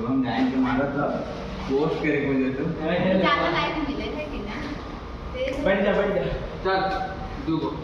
हम जाएंगे हमारा तो पोस्ट करे को जो तो ज्यादा लाइक मिले थे कि ना बैठ जा चल दू गो